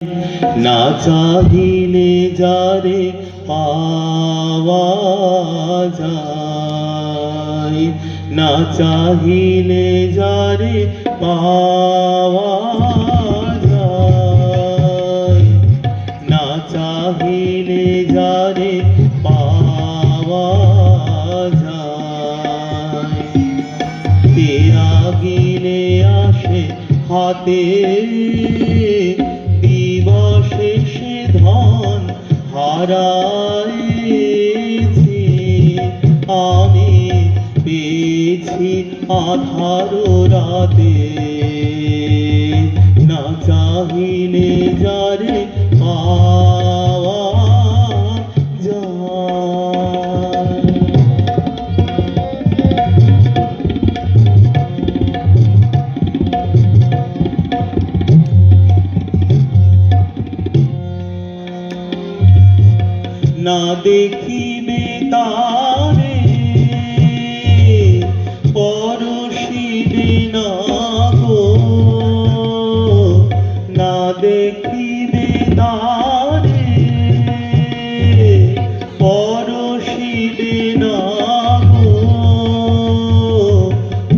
না চাহিলে যারে পাওয়া যায়, না চাহিলে যারে পাওয়া যায়, না চাহিলে যারে পাওয়া যায়। তেরা গিলে আসে হাতে দিবসে সে ধন হারাইছি, আমি পেয়েছি আধার রাতে। না চাহিলে যারে পাওয়া যায়। না দেখিবে তারে পরশিবে না গো, না দেখিবে তারে পরশিবে না গো,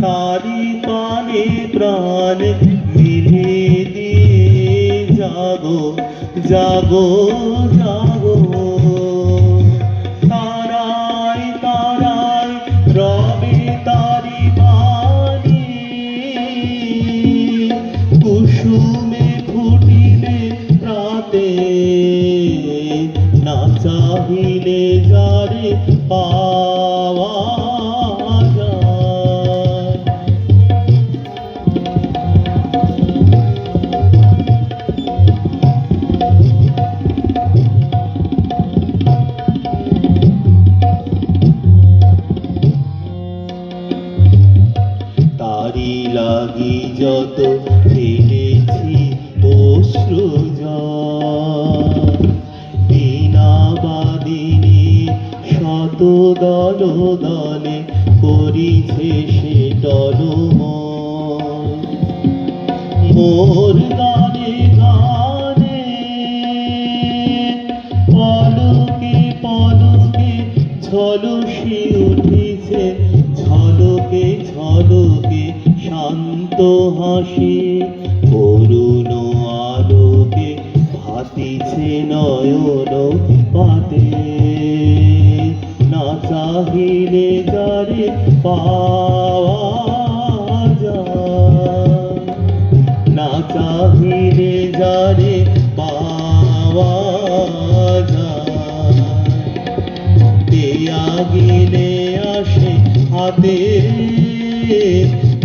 তারি পানে প্রাণ মিলে দিয়ে জাগো জাগো জাগো। তারাই তারাই রবে তারি বাণী, কুসুমে ফুটিবে প্রাতে। না চাহিলে যারে পাওয়া যায়। তারি লাগি যত ফেলেছি অশ্রু জল, বিনা বাদিনী শত দল দলে করিছে সে টলমল। মোর গানে গানে পলকে পলকে ঝলসি উঠিছে, ঝলকে ঝলকে শান্ত হাসি, করুণ আলোকে ভাতিছে নয়ন পাতে। না চাহিলে যারে পাওয়া যায়, না চাহিলে যারে পাওয়া যায়। তেয়া গিলে আসে হাতে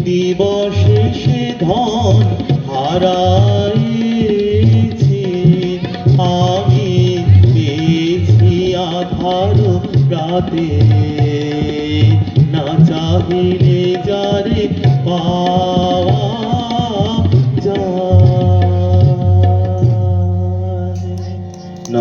দিবসে সে ধন হারাইছি, আমি পেয়েছি আধার রাতে। না চাহিলে যারে